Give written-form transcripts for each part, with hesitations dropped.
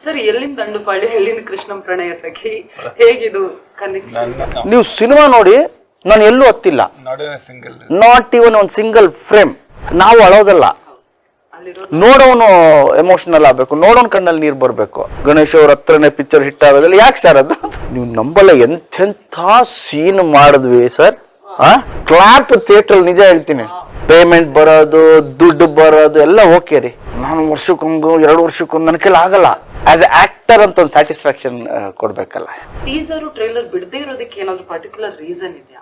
Sir ಎಲ್ಲಿಂದ ದಂಡುಪಾಳ್ಯ ಎಲ್ಲಿಂದ ಕೃಷ್ಣಂ ಪ್ರಣಯ ಸಖಿ ಹೇಗಿದು ಕನೆಕ್ಷನ್? ನೀವು ಸಿನಿಮಾ ನೋಡಿ ನಾನು ಎಲ್ಲೂ ಹತ್ತಿಲ್ಲ, ನಾಟ್ ಇವನ್ ಒಂದು ಸಿಂಗಲ್ ಫ್ರೇಮ್. ನಾವು ಅಳೋದಲ್ಲ, ನೋಡೋನು ಎಮೋಷನಲ್ ಆಗ್ಬೇಕು, ನೋಡೋನ್ ಕಣ್ಣಲ್ಲಿ ನೀರು ಬರ್ಬೇಕು. ಗಣೇಶ್ ಅವ್ರ ಹತ್ರನೇ ಪಿಕ್ಚರ್ ಹಿಟ್ ಆಗೋದಿಲ್ಲ, ಯಾಕೆ ಸರ್ ಅದು? ನೀವು ನಂಬಲ್ಲ, ಎಂತೆಂಥ ಸೀನ್ ಮಾಡಿದ್ವಿ ಸರ್. ಕ್ಲಾಪ್ ಥಿಯೇಟರ್ ನಿಜ ಹೇಳ್ತೀನಿ, ಪೇಮೆಂಟ್ ಬರೋದು, ದುಡ್ಡು ಬರೋದು ಎಲ್ಲ ಓಕೆ ರೀ. ನಾನು ವರ್ಷಕ್ಕೊಂದು 2 ವರ್ಷಕ್ಕೊಂದು ನನ್ನ ಕೈಲಿ ಆಗಲ್ಲ. ಆಸ್ ಎ ಆಕ್ಟರ್ ಅಂತ ಒಂದು ಸ್ಯಾಟಿಸ್ಫ್ಯಾಕ್ಷನ್ ಕೊಡ್ಬೇಕಲ್ಲ. ಟೀಸರ್ ಟ್ರೈಲರ್ ಬಿಡದೇ ಇರೋದಕ್ಕೆ ಏನಾದ್ರು ಪರ್ಟಿಕ್ಯುಲರ್ ರೀಸನ್ ಇದೆಯಾ?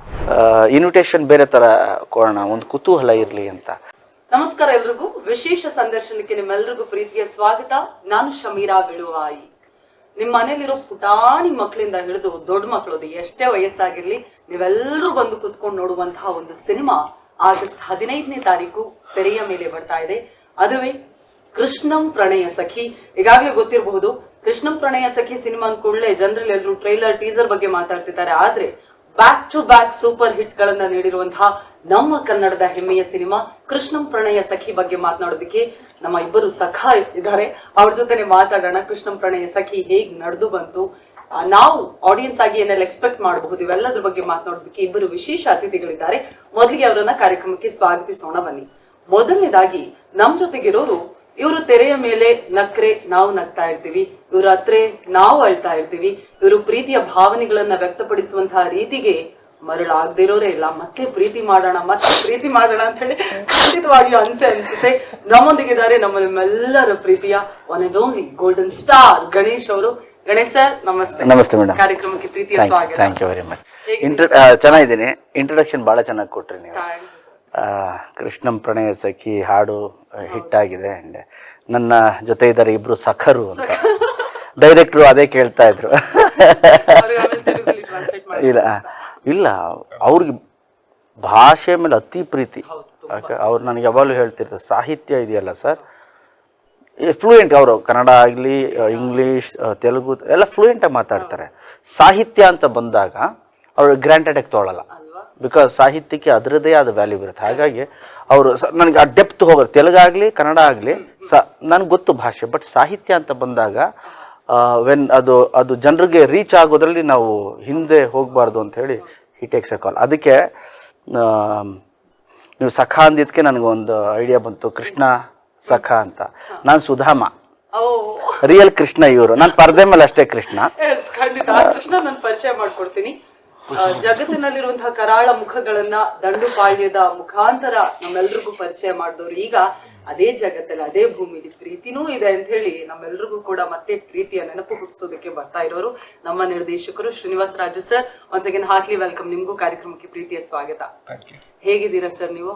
ಇನ್ವಿಟೇಷನ್ ಬೇರೆ ತರ ಕೊಡೋಣ, ಒಂದು ಕುತೂಹಲ ಇರ್ಲಿ ಅಂತ. ನಮಸ್ಕಾರ ಎಲ್ರಿಗೂ, ವಿಶೇಷ ಸಂದರ್ಶನಕ್ಕೆ ನಿಮ್ಮೆಲ್ರಿಗೂ ಪ್ರೀತಿಯ ಸ್ವಾಗತ. ನಾನು ಶಮೀರಾ ಬಿಳುವಾಯಿ. ನಿಮ್ಮ ಮನೇಲಿರೋ ಪುಟಾಣಿ ಮಕ್ಕಳಿಂದ ಹಿಡಿದು ದೊಡ್ಡ ಮಕ್ಕಳದು ಎಷ್ಟೇ ವಯಸ್ಸಾಗಿರ್ಲಿ, ನೀವೆಲ್ಲರೂ ಬಂದು ಕುತ್ಕೊಂಡು ನೋಡುವಂತಹ ಒಂದು ಸಿನಿಮಾ ಆಗಸ್ಟ್ 15ನೇ ತಾರೀಕು ತೆರೆಯ ಮೇಲೆ ಬರ್ತಾ ಇದೆ. ಅದುವೇ ಕೃಷ್ಣಂ ಪ್ರಣಯ ಸಖಿ. ಈಗಾಗಲೇ ಗೊತ್ತಿರಬಹುದು, ಕೃಷ್ಣಂ ಪ್ರಣಯ ಸಖಿ ಸಿನಿಮಾ ಕೂಡಲೇ ಜನರಲ್ಲಿ ಎಲ್ಲರೂ ಟ್ರೈಲರ್ ಟೀಸರ್ ಬಗ್ಗೆ ಮಾತಾಡ್ತಿದ್ದಾರೆ. ಆದ್ರೆ back to back super hit ಗಳನ್ನ ನೀಡಿರುವಂತಹ ನಮ್ಮ ಕನ್ನಡದ ಹೆಮ್ಮೆಯ ಸಿನಿಮಾ ಕೃಷ್ಣಂ ಪ್ರಣಯ ಸಖಿ ಬಗ್ಗೆ ಮಾತನಾಡೋದಕ್ಕೆ ನಮ್ಮ ಇಬ್ಬರು ಸಖ ಇದ್ದಾರೆ. ಅವ್ರ ಜೊತೆನೆ ಮಾತಾಡೋಣ. ಕೃಷ್ಣಂ ಪ್ರಣಯ ಸಖಿ ಹೇಗ್ ನಡೆದು ಬಂತು, ನಾವು ಆಡಿಯನ್ಸ್ ಆಗಿ ಏನೆಲ್ಲ ಎಕ್ಸ್ಪೆಕ್ಟ್ ಮಾಡಬಹುದು, ಇವೆಲ್ಲದ್ರ ಬಗ್ಗೆ ಮಾತನಾಡೋದಕ್ಕೆ ಇಬ್ಬರು ವಿಶೇಷ ಅತಿಥಿಗಳಿದ್ದಾರೆ. ಮೊದಲಿಗೆ ಅವರನ್ನ ಕಾರ್ಯಕ್ರಮಕ್ಕೆ ಸ್ವಾಗತಿಸೋಣ ಬನ್ನಿ. ಮೊದಲನೇದಾಗಿ ನಮ್ ಜೊತೆಗಿರೋರು, ಇವರು ತೆರೆಯ ಮೇಲೆ ನಕ್ರೆ ನಾವು ನಗ್ತಾ ಇರ್ತೀವಿ, ಇವ್ರ ಹತ್ರ ನಾವು ಅಳ್ತಾ ಇರ್ತೀವಿ. ಇವರು ಪ್ರೀತಿಯ ಭಾವನೆಗಳನ್ನ ವ್ಯಕ್ತಪಡಿಸುವಂತಹ ರೀತಿಗೆ ಮರಳಾಗದಿರೋರೇ ಇಲ್ಲ. ಮತ್ತೆ ಪ್ರೀತಿ ಮಾಡೋಣ ಅಂತ ಹೇಳಿ ಖಂಡಿತವಾಗಿಯೂ ಅನ್ಸುತ್ತೆ. ನಮ್ಮೊಂದಿಗಿದ್ದಾರೆ ನಮ್ಮೆಲ್ಲರ ಪ್ರೀತಿಯ one and only golden star Ganesh ಅವರು. ಗಣೇಶ್ ಸರ್ ನಮಸ್ತೆ. ನಮಸ್ತೆ ಮೇಡಮ್. ಕಾರ್ಯಕ್ರಮಕ್ಕೆ ಪ್ರೀತಿಯ ಸ್ವಾಗತ. Thank you very much. ಚೆನ್ನಾಗಿದ್ದೀನಿ. ಇಂಟ್ರೊಡಕ್ಷನ್ ಬಹಳ ಚೆನ್ನಾಗಿ ಕೊಟ್ರಿ ನೀವು. ಕೃಷ್ಣಂ ಪ್ರಣಯ ಸಖಿ ಹಾಡು ಹಿಟ್ ಆಗಿದೆ. ಅಂಡ್ ನನ್ನ ಜೊತೆ ಇದ್ದಾರೆ ಇಬ್ರು ಸಖರು ಅಂತ. ಡೈರೆಕ್ಟ್ರು ಅದೇ ಕೇಳ್ತಾ ಇದ್ರು. ಇಲ್ಲ ಅವ್ರಿಗೆ ಭಾಷೆ ಮೇಲೆ ಅತಿ ಪ್ರೀತಿ. ಅವ್ರು ನನಗೆ ಯಾವಾಗಲೂ ಹೇಳ್ತಿರ್ತಾರೆ, ಸಾಹಿತ್ಯ ಇದೆಯಲ್ಲ ಸರ್, ಫ್ಲೂಯೆಂಟ್. ಅವರು ಕನ್ನಡ ಆಗಲಿ, ಇಂಗ್ಲೀಷ್, ತೆಲುಗು ಎಲ್ಲ ಫ್ಲೂಯೆಂಟಾಗಿ ಮಾತಾಡ್ತಾರೆ. ಸಾಹಿತ್ಯ ಅಂತ ಬಂದಾಗ ಅವರು ಗ್ರಾಂಟೆಡ್ ಆಗಿ ತೊಗೊಳಲ್ಲ, ಬಿಕಾಸ್ ಸಾಹಿತ್ಯಕ್ಕೆ ಅದರದ್ದೇ ಆದ ವ್ಯಾಲ್ಯೂ ಇರುತ್ತೆ. ಹಾಗಾಗಿ ಅವರು ನನಗೆ ಆ ಡೆಪ್ತ್ ಹೋಗೋದು, ತೆಲುಗಾಗಲಿ ಕನ್ನಡ ಆಗಲಿ ನನಗೆ ಗೊತ್ತು ಭಾಷೆ, ಬಟ್ ಸಾಹಿತ್ಯ ಅಂತ ಬಂದಾಗ ವೆನ್ ಅದು ಜನರಿಗೆ ರೀಚ್ ಆಗೋದ್ರಲ್ಲಿ ನಾವು ಹಿಂದೆ ಹೋಗಬಾರ್ದು ಅಂತ ಹೇಳಿ ಹಿ ಟೇಕ್ಸ್ ಎ ಕಾಲ್. ಅದಕ್ಕೆ ನೀವು ಸಖ ಅಂದಿದ್ದಕ್ಕೆ ನನಗೊಂದು ಐಡಿಯಾ ಬಂತು, ಕೃಷ್ಣ ಸಖ ಅಂತ. ನಾನು ಸುಧಾಮ, ರಿಯಲ್ ಕೃಷ್ಣ ಇವರು. ನಾನು ಪರದೆ ಮೇಲೆ ಅಷ್ಟೇ ಕೃಷ್ಣ. ಕೃಷ್ಣ ನಾನು ಪರಿಚಯ ಮಾಡ್ಕೊಡ್ತೀನಿ. ಜಗತ್ತಿನಲ್ಲಿರುವಂತಹ ಕರಾಳ ಮುಖಗಳನ್ನ ದಂಡುಪಾಳ್ಯದ ಮುಖಾಂತರ ನಮ್ಮೆಲ್ರಿಗೂ ಪರಿಚಯ ಮಾಡಿದವರು ಈಗ ಅದೇ ಜಗತ್ತಲ್ಲಿ, ಅದೇ ಭೂಮಿಲಿ ಪ್ರೀತಿನೂ ಇದೆ ಅಂತ ಹೇಳಿ ನಮ್ಮೆಲ್ರಿಗೂ ಕೂಡ ಮತ್ತೆ ಪ್ರೀತಿಯ ನೆನಪು ಹುಟ್ಟಿಸೋದಕ್ಕೆ ಬರ್ತಾ ಇರೋರು ನಮ್ಮ ನಿರ್ದೇಶಕರು Srinivasa Raju sir. Once again heartly welcome. ನಿಮ್ಗೂ ಕಾರ್ಯಕ್ರಮಕ್ಕೆ ಪ್ರೀತಿಯ ಸ್ವಾಗತ. ಹೇಗಿದ್ದೀರಾ ಸರ್ ನೀವು?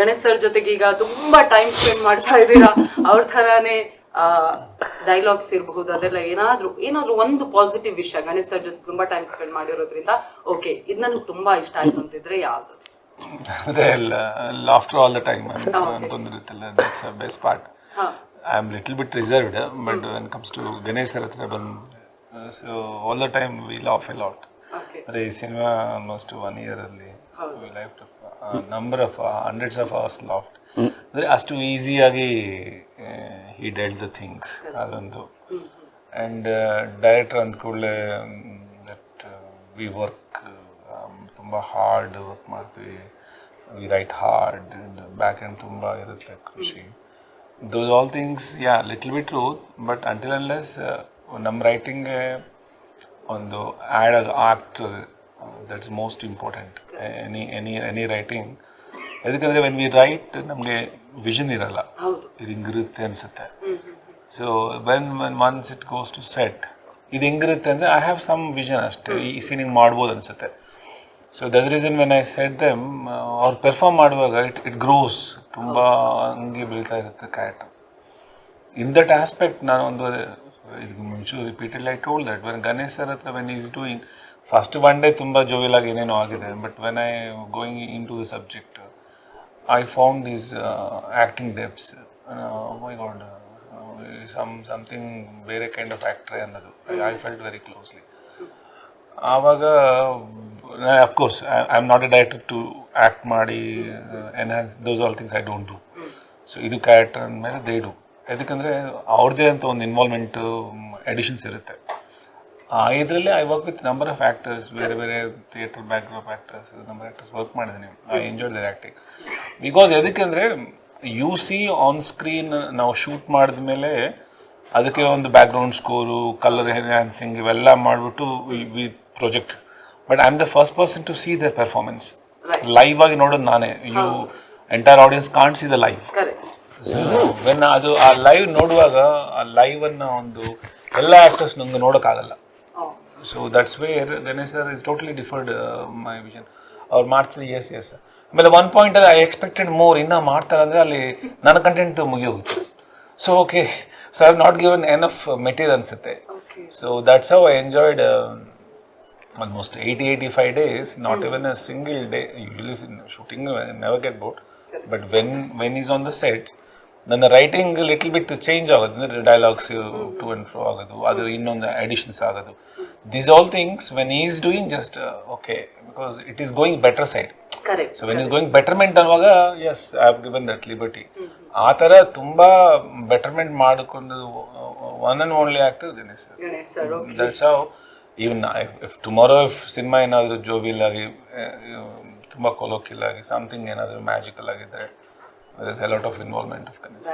ಗಣೇಶ್ ಸರ್ ಜೊತೆಗೆ ಈಗ ತುಂಬಾ ಟೈಮ್ ಸ್ಪೆಂಡ್ ಮಾಡ್ತಾ ಇದ್ದೀರಾ. ಅವ್ರ ತರಾನೇ ಡೈಲಾಗ್ಸ್ ಇರಬಹುದು, ಅದೆಲ್ಲ ಏನಾದ್ರೂ ಒಂದು ಪಾಸಿಟಿವ್ ವಿಷಯ ಗಣೇಶ್ ಸರ್ ಜೊತೆ ತುಂಬಾ ಟೈಮ್ ಸ್ಪೆಂಡ್ ಮಾಡಿರೋದ್ರಿಂದ ಓಕೆ ಇದು ನನಗೆ ತುಂಬಾ ಇಷ್ಟ ಆಯ್ತು ಅಂತಿದ್ರೆ ಯಾವ್ದು? Laughter all the time ಅಂತಂದಿರುತ್ತಲ್ಲ, that's the best part. I am little bit reserved, but when it comes to Ganesh sir hatra so all the time we laugh a lot. But ಈ cinema almost 1 year ಅಲ್ಲಿ we laughed number of hundreds of hours laughed. ಅಂದ್ರೆ ಅಷ್ಟು ಈಸಿಯಾಗಿ he dealt the things ಅದೊಂದು. And director ಅಂದ ಕೂಡಲೇ that we work ತುಂಬ hard work ಮಾಡ್ತೀವಿ, we write hard, back end ತುಂಬ ಇರುತ್ತೆ ಖುಷಿ. Those all things little bit true, but until unless ನಮ್ಮ ರೈಟಿಂಗ್ಗೆ ಒಂದು act that's most important. Any writing. ಯಾಕಂದರೆ ವೆನ್ ವಿ ರೈಟ್ ನಮಗೆ ವಿಷನ್ ಇರಲ್ಲ, ಇದು ಹಿಂಗಿರುತ್ತೆ ಅನಿಸುತ್ತೆ. So when once it goes to set, ಇದು ಹೆಂಗಿರುತ್ತೆ ಅಂದರೆ ಐ ಹ್ಯಾವ್ ಸಮ್ ವಿಷನ್ ಅಷ್ಟೇ, ಈ ಸೀನ್ ಹಿಂಗೆ ಮಾಡ್ಬೋದು ಅನಿಸುತ್ತೆ. So that's reason when I set them, ಅವ್ರು ಪರ್ಫಾರ್ಮ್ ಮಾಡುವಾಗ ಇಟ್ ಗ್ರೋಸ್, ತುಂಬ ಹಂಗೆ ಬೆಳೀತಾ ಇರುತ್ತೆ ಕ್ಯಾರೆಕ್ಟರ್. ಇನ್ ದಟ್ ಆಸ್ಪೆಕ್ಟ್ ನಾನು ಒಂದು ಇದು ಮುಂಚೆ repeated I told that when Ganesh sir ಹತ್ರ when is doing first one day ತುಂಬ ಜೋವಿಯಲ್ ಆಗಿ ಏನೇನೋ ಆಗಿದೆ, but when I going in to the subject I found these acting depths. My god, something ಬೇರೆ ಕೈಂಡ್ ಆಫ್ ಆ್ಯಕ್ಟ್ರೇ ಅನ್ನೋದು I felt very closely. ಆವಾಗ of course I am not a director to act ಮಾಡಿ enhance those all things I don't do. So ಇದು character ಅಂದಮೇಲೆ they do. ಯಾಕಂದರೆ ಅವ್ರದ್ದೇ ಅಂತ ಒಂದು ಇನ್ವಾಲ್ವ್ಮೆಂಟ್ ಎಡಿಷನ್ಸ್ ಇರುತ್ತೆ. ಇದರಲ್ಲಿ I work with number of actors, ಬೇರೆ ಬೇರೆ theatre background actors, number actors work ಮಾಡಿದ್ದೀನಿ. I enjoyed their acting because ಎದಕ್ಕೆಂದರೆ ಯು ಸಿ ಆನ್ ಸ್ಕ್ರೀನ್ ನಾವು ಶೂಟ್ ಮಾಡಿದ ಮೇಲೆ ಅದಕ್ಕೆ ಒಂದು ಬ್ಯಾಕ್ಗ್ರೌಂಡ್ ಸ್ಕೋರು, ಕಲರ್ ಎನ್ಹ್ಯಾನ್ಸಿಂಗ್ ಇವೆಲ್ಲ ಮಾಡಿಬಿಟ್ಟು we project. But I am the first person to see their performance. Live ಆಗಿ ನೋಡೋದು ನಾನೇ. You entire audience can't see the live. When ಅದು ಆ ಲೈವ್ ನೋಡುವಾಗ ಆ ಲೈವನ್ನು ಒಂದು ಎಲ್ಲ ಆ್ಯಕ್ಟರ್ಸ್ ನಂಗೆ ನೋಡೋಕ್ಕಾಗಲ್ಲ. So that's where Ganesh sir is totally differed my vision. ಅವ್ರು ಮಾಡ್ತಾರೆ ಎಸ್ ಎಸ್. ಆಮೇಲೆ ಒನ್ ಪಾಯಿಂಟಲ್ಲಿ ಐ ಎಕ್ಸ್ಪೆಕ್ಟೆಡ್ ಮೋರ್, ಇನ್ನೂ ಮಾಡ್ತಾರೆ ಅಂದರೆ ಅಲ್ಲಿ ನನ್ನ ಕಂಟೆಂಟ್ ಮುಗಿಯೋಗುತ್ತೆ. So okay, so I have not given enough material ಅನಿಸುತ್ತೆ. So that's how I enjoyed almost 80-85 days, not even a single day. Usually shooting never get bored, but when he's on the set, then the writing a little bit change agadu, the dialogues to and fro agadu, adu innondu additions agadu. These all things when he is doing just okay, because it is going better side. Correct. So when he's going betterment anvaga, yes, I have given that liberty. ಆ ಥರ ತುಂಬ betterment ಮಾಡಿಕೊಂಡು one and only actor Ganesh sir. That's how even if tomorrow if cinema ಏನಾದರೂ ಜೋವಿಲ್ ಆಗಿ ತುಂಬ ಕೊಲೋಕಿಲ್ ಆಗಿ something ಏನಾದರೂ magical ಆಗಿದ್ದರೆ there is a lot of involvement of Ganesh.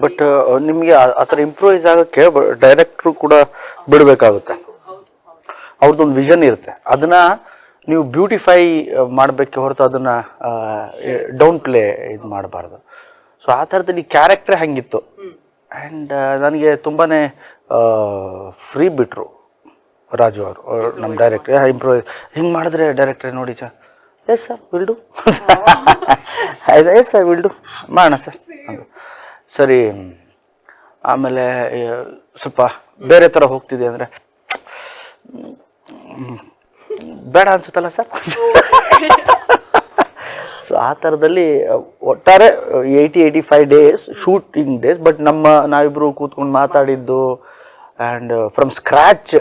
But ನಿಮಗೆ ಆ ಥರ ಇಂಪ್ರೂವೈಸ್ ಆಗೋಕ್ಕೆ ಡೈರೆಕ್ಟ್ರು ಕೂಡ ಬಿಡಬೇಕಾಗುತ್ತೆ. ಅವ್ರದ್ದೊಂದು ವಿಷನ್ ಇರುತ್ತೆ, ಅದನ್ನು ನೀವು ಬ್ಯೂಟಿಫೈ ಮಾಡಬೇಕೆ ಹೊರತು ಅದನ್ನು ಡೌನ್ ಪ್ಲೇ ಇದು ಮಾಡಬಾರ್ದು. ಸೊ ಆ ಥರದಲ್ಲಿ ಕ್ಯಾರೆಕ್ಟ್ರೇ ಹಂಗಿತ್ತು. ಆ್ಯಂಡ್ ನನಗೆ ತುಂಬಾ ಫ್ರೀ ಬಿಟ್ಟರು ರಾಜು ಅವರು, ನಮ್ಮ ಡೈರೆಕ್ಟ್ರೆ. ಇಂಪ್ರೂವೈಸ್ ಹಿಂಗೆ ಮಾಡಿದ್ರೆ ಡೈರೆಕ್ಟ್ರೆ ನೋಡಿ sir, yes sir will do, yes sir will do, ಮಾಡೋಣ ಸರ್ ಅದು ಸರಿ. ಆಮೇಲೆ ಸ್ವಲ್ಪ ಬೇರೆ ಥರ ಹೋಗ್ತಿದೆ ಅಂದರೆ ಬೇಡ ಅನ್ಸುತ್ತಲ್ಲ ಸರ್. ಸೊ ಆ ಥರದಲ್ಲಿ ಒಟ್ಟಾರೆ 80-85 ಡೇಸ್ ಶೂಟಿಂಗ್ ಡೇಸ್. ಬಟ್ ನಾವಿಬ್ಬರು ಕೂತ್ಕೊಂಡು ಮಾತಾಡಿದ್ದು ಆ್ಯಂಡ್ ಫ್ರಮ್ ಸ್ಕ್ರ್ಯಾಚ್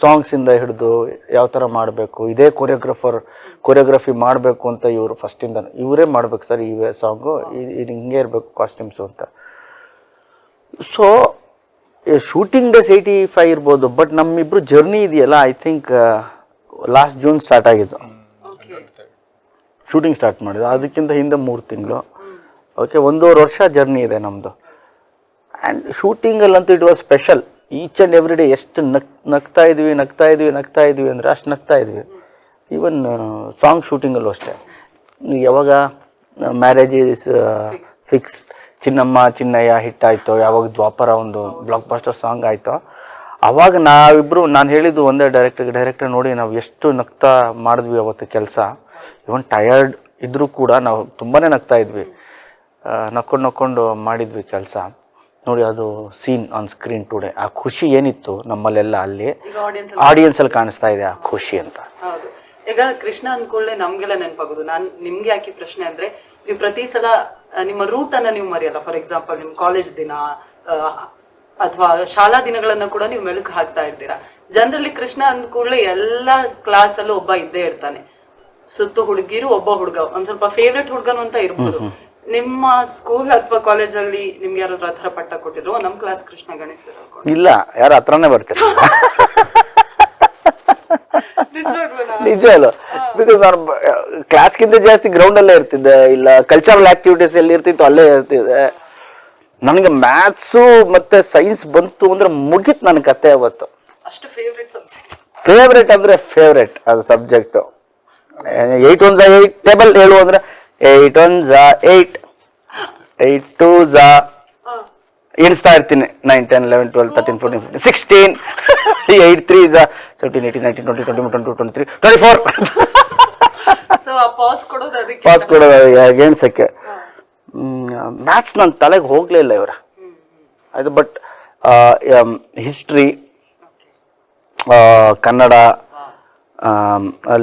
ಸಾಂಗ್ಸಿಂದ ಹಿಡಿದು ಯಾವ ಥರ ಮಾಡಬೇಕು, ಇದೇ ಕೊರಿಯೋಗ್ರಫಿ ಮಾಡಬೇಕು ಅಂತ ಇವರು ಫಸ್ಟಿಂದ ಇವರೇ ಮಾಡಬೇಕು ಸರ್ ಈ ಸಾಂಗು, ಇದು ಹಿಂಗೆ ಇರಬೇಕು ಕಾಸ್ಟ್ಯೂಮ್ಸು ಅಂತ. ಸೊ ಶೂಟಿಂಗ್ ಡೇಸ್ 85 ಇರ್ಬೋದು, ಬಟ್ ನಮ್ಮಿಬ್ರು ಜರ್ನಿ ಇದೆಯಲ್ಲ I think last June start ಆಗಿದ್ದು ಶೂಟಿಂಗ್ ಸ್ಟಾರ್ಟ್ ಮಾಡಿದ್ದು. ಅದಕ್ಕಿಂತ ಹಿಂದೆ 3 ತಿಂಗಳು. ಓಕೆ, 1.5 ವರ್ಷ ಜರ್ನಿ ಇದೆ ನಮ್ಮದು. ಆ್ಯಂಡ್ ಶೂಟಿಂಗಲ್ಲಂತೂ it was special. Each and every day ಎಷ್ಟು ನಗ್ತಾ ಇದ್ವಿ ಅಂದರೆ ಅಷ್ಟು ನಗ್ತಾ ಇದ್ವಿ. ಈವನ್ ಸಾಂಗ್ ಶೂಟಿಂಗಲ್ಲೂ ಅಷ್ಟೇ. ಯಾವಾಗ marriage is fix, Chinnamma Chinnaiah hit ಆಯಿತು, ಯಾವಾಗ ದ್ವಾಪರ ಒಂದು ಬ್ಲಾಕ್ ಬಸ್ಟರ್ ಸಾಂಗ್ ಆಯಿತು, ಆವಾಗ ನಾವಿಬ್ಬರು, ನಾನು ಹೇಳಿದ್ದು ಒಂದೇ ಡೈರೆಕ್ಟರ್ ನೋಡಿ ನಾವು ಎಷ್ಟು ನಗ್ತಾ ಮಾಡಿದ್ವಿ ಅವತ್ತು ಕೆಲಸ. ಇವನ್ ಟಯರ್ಡ್ ಇದ್ದರೂ ಕೂಡ ನಾವು ತುಂಬಾ ನಗ್ತಾ ಇದ್ವಿ, ನಕ್ಕೊಂಡು ಮಾಡಿದ್ವಿ ಕೆಲಸ ನೋಡಿ. ಅದು ಸೀನ್ ಆನ್ ಸ್ಕ್ರೀನ್ ಟುಡೇ, ಆ ಖುಷಿ ಏನಿತ್ತು ನಮ್ಮಲ್ಲೆಲ್ಲ ಅಲ್ಲಿ ಆಡಿಯನ್ಸಲ್ಲಿ ಕಾಣಿಸ್ತಾ ಇದೆ ಆ ಖುಷಿ ಅಂತ. ಈಗ ಕೃಷ್ಣ ಅಂದ್ಕೊಳ್ಳೆ ನಮ್ಗೆಲ್ಲ ನೆನಪಾಗೋದು. ನಾನು ನಿಮ್ಗೆ ಯಾಕೆ ಪ್ರಶ್ನೆ ಅಂದ್ರೆ, ನೀವು ಪ್ರತಿ ಸಲ ನಿಮ್ಮ ರೂಟ್ ಅನ್ನ ನೀವು ಮರೆಯಲ್ಲ. ಫಾರ್ ಎಕ್ಸಾಂಪಲ್ ನಿಮ್ ಕಾಲೇಜ್ ದಿನ ಅಥವಾ ಶಾಲಾ ದಿನಗಳನ್ನ ಕೂಡ ನೀವು ಮೆಲುಕು ಹಾಕ್ತಾ ಇರ್ತೀರಾ. ಜನರಲಿ ಕೃಷ್ಣ ಅಂದ್ಕೊಳ್ಳೆ ಎಲ್ಲಾ ಕ್ಲಾಸ್ ಅಲ್ಲೂ ಒಬ್ಬ ಇದ್ದೇ ಇರ್ತಾನೆ. ಸುತ್ತು ಹುಡುಗಿರು ಒಬ್ಬ ಹುಡುಗ, ಒಂದ್ ಸ್ವಲ್ಪ ಫೇವ್ರೆಟ್ ಹುಡುಗನು ಅಂತ ಇರ್ಬೋದು. ನಿಮ್ಮ ಸ್ಕೂಲ್ ಅಥವಾ ಕಾಲೇಜಲ್ಲಿ ನಿಮ್ಗೆ ಯಾರಾದ್ರೂ ಆ ಥರ ಪಟ್ಟ ಕೊಟ್ಟಿದ್ರು? ನಮ್ ಕ್ಲಾಸ್ ಕೃಷ್ಣ ಗಣೇಶ್ ಇಲ್ಲ, ಯಾರು ಹತ್ರನೇ ಬರ್ತಾರೆ ನಿಜ ಅಲ್ಲ. ಬಿಕಾಸ್ ನಾನು ಕ್ಲಾಸ್ಗಿಂತ ಜಾಸ್ತಿ ಗ್ರೌಂಡಲ್ಲೇ ಇರ್ತಿದ್ದೆ, ಇಲ್ಲ ಕಲ್ಚರಲ್ ಆಕ್ಟಿವಿಟೀಸ್ ಎಲ್ಲಿ ಇರ್ತಿತ್ತು ಅಲ್ಲೇ ಇರ್ತಿದ್ದೆ. ನನಗೆ ಮ್ಯಾಥ್ಸು ಮತ್ತೆ ಸೈನ್ಸ್ ಬಂತು ಅಂದ್ರೆ ಮುಗೀತು ನನ್ನ ಕತೆ ಅವತ್ತು. ಅಷ್ಟು ಫೇವ್ರೆಟ್ ಸಬ್ಜೆಕ್ಟ್, ಫೇವ್ರೆಟ್ ಅಂದ್ರೆ ಫೇವ್ರೆಟ್ ಅದು ಸಬ್ಜೆಕ್ಟು. 8 1 8 ಟೇಬಲ್ ಹೇಳು ಅಂದ್ರೆ 8 1 8, 8 2 ಎಣಿಸ್ತಾ ಇರ್ತೀನಿ. 9 10 11 12 13 14 15 16, 8 3 17 18 19 20 21 22 23 24. ಸೊ ಆ ಪಾಸ್ ಕೊಡೋದು ಅದಕ್ಕೆ, ಪಾಸ್ ಕೊಡೋದು ಎಣ್ಸಕ್ಕೆ. ಮ್ಯಾಥ್ಸ್ ನನ್ನ ತಲೆಗೆ ಹೋಗ್ಲೇ ಇಲ್ಲ ಇವರ ಅದು. But history, Kannada